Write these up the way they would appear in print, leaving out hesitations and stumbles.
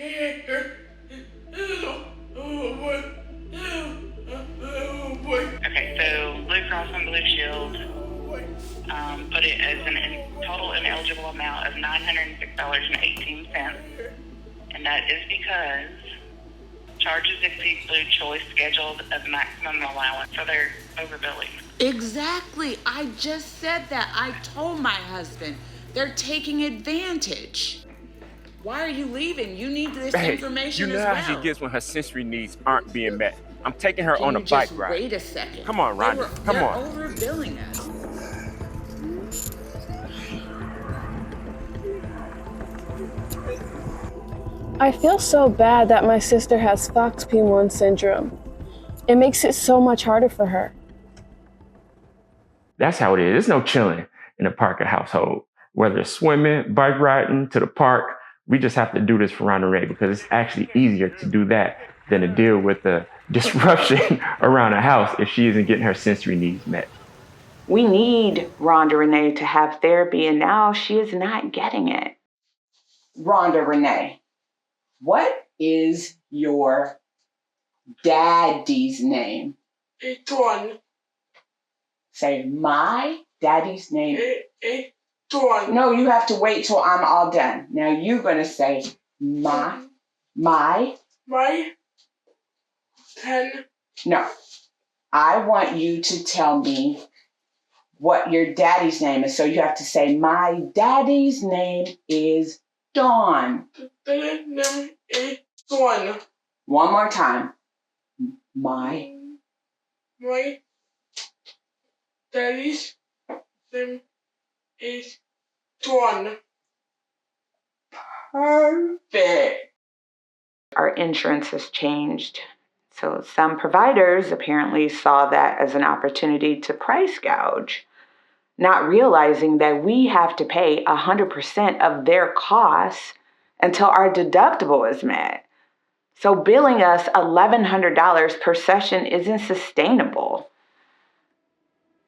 Okay, so Blue Cross and Blue Shield put it as total ineligible amount of $906.18, and that is because charges exceed Blue Choice scheduled as maximum allowance for their overbilling. Exactly. I just said that. I told my husband. They're taking advantage. Why are you leaving? You need this information you know as how well. she gets when her sensory needs aren't being met. I'm taking her Can on a you bike just ride. wait a second? Come on, Rhonda. Come They're on. overbilling us. I feel so bad that my sister has FOXP1 Syndrome. It makes it so much harder for her. That's how it is. There's no chilling in a Parker household. Whether it's swimming, bike riding, to the park, we just have to do this for Rhonda-Rene because it's actually easier to do that than to deal with the disruption around the house if she isn't getting her sensory needs met. We need Rhonda-Rene to have therapy, and now she is not getting it. Rhonda-Rene, what is your daddy's name? John. Say, my daddy's name. John. No, you have to wait till I'm all done. Now you're going to say, my. My 10. No. I want you to tell me what your daddy's name is. So you have to say, my daddy's name is Dawn. Daddy's name is John. One more time. My daddy's name is John. Perfect. Our insurance has changed. So some providers apparently saw that as an opportunity to price gouge, not realizing that we have to pay 100% of their costs until our deductible is met. So billing us $1,100 per session isn't sustainable.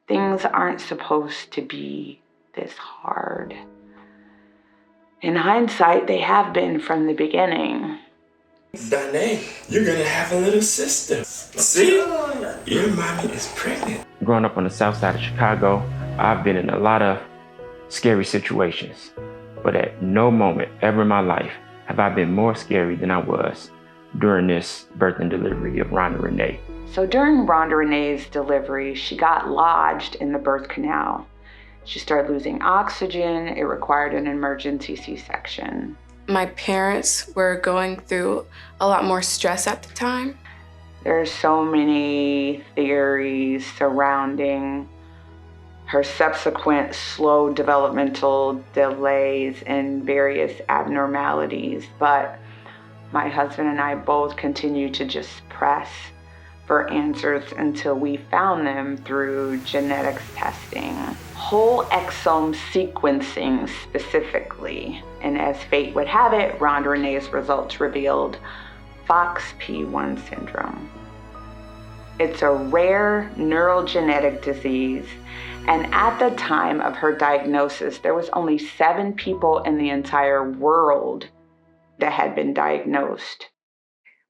Things aren't supposed to be this hard. In hindsight, they have been from the beginning. Danae, you're gonna have a little sister. See? Your mommy is pregnant. Growing up on the south side of Chicago, I've been in a lot of scary situations. But at no moment ever in my life have I been more scary than I was during this birth and delivery of Rhonda-Rene. So during Rhonda-Rene's delivery, she got lodged in the birth canal. She started losing oxygen. It required an emergency C-section. My parents were going through a lot more stress at the time. There's so many theories surrounding her subsequent slow developmental delays and various abnormalities, but my husband and I both continue to just press for answers until we found them through genetics testing. Whole exome sequencing specifically. And as fate would have it, Rhonda-Rene's results revealed FOXP1 Syndrome. It's a rare neurogenetic disease, and at the time of her diagnosis, there was only 7 people in the entire world that had been diagnosed.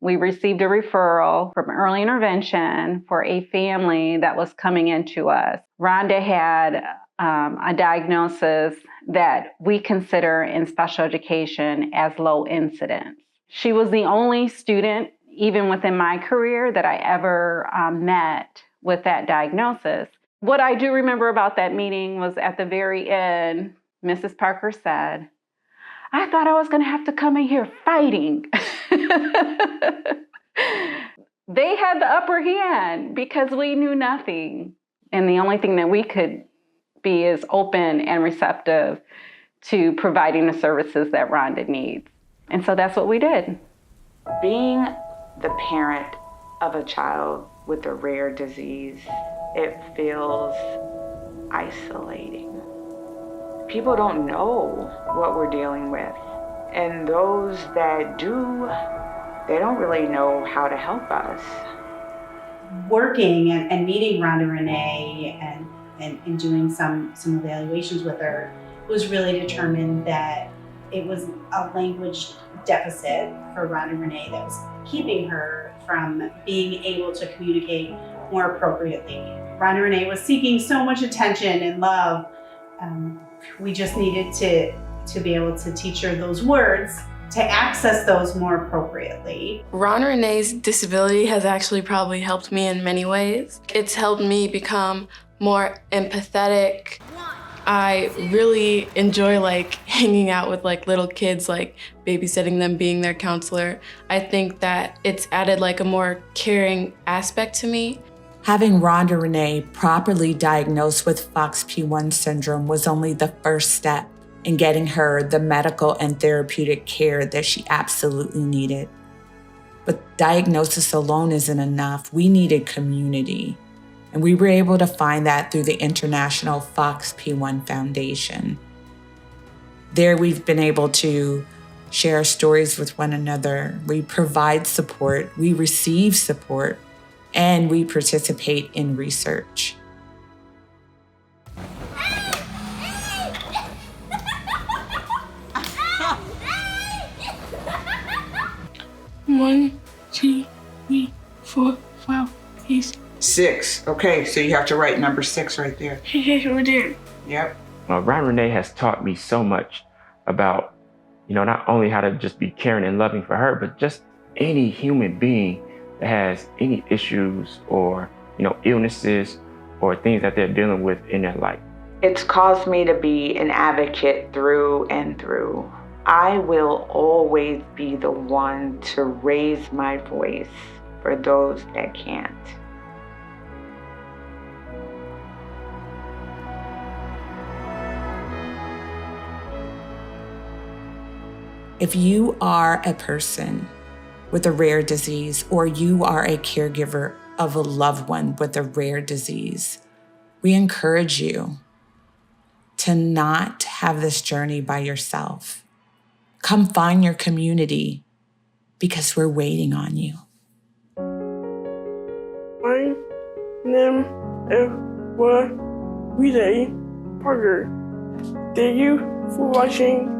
We received a referral from early intervention for a family that was coming into us. Rhonda had a diagnosis that we consider in special education as low incidence. She was the only student, even within my career, that I ever met with that diagnosis. What I do remember about that meeting was at the very end, Mrs. Parker said, I thought I was going to have to come in here fighting. They had the upper hand because we knew nothing. And the only thing that we could be is open and receptive to providing the services that Rhonda needs. And so that's what we did. Being the parent of a child with a rare disease, it feels isolating. People don't know what we're dealing with. And those that do, they don't really know how to help us. Working and meeting Rhonda-Rene and doing some evaluations with her was really determined that it was a language deficit for Rhonda-Rene that was keeping her from being able to communicate more appropriately. Rhonda-Rene was seeking so much attention and love. We just needed to be able to teach her those words, to access those more appropriately. Rhonda-Rene's disability has actually probably helped me in many ways. It's helped me become more empathetic. I really enjoy hanging out with little kids, babysitting them, being their counselor. I think that it's added a more caring aspect to me. Having Rhonda-Rene properly diagnosed with FOXP1 syndrome was only the first step in getting her the medical and therapeutic care that she absolutely needed. But diagnosis alone isn't enough. We needed community. And we were able to find that through the International FOXP1 Foundation. There we've been able to share stories with one another. We provide support, we receive support, and we participate in research. One, two, 3, 4, 5, 6. 6. Okay, so you have to write number 6 right there. Over there. Yep. Rhonda-Rene has taught me so much about, not only how to just be caring and loving for her, but just any human being that has any issues or, illnesses or things that they're dealing with in their life. It's caused me to be an advocate through and through. I will always be the one to raise my voice for those that can't. If you are a person with a rare disease, or you are a caregiver of a loved one with a rare disease, we encourage you to not have this journey by yourself. Come find your community because we're waiting on you. My name is Rhonda-Rene Parker. Thank you for watching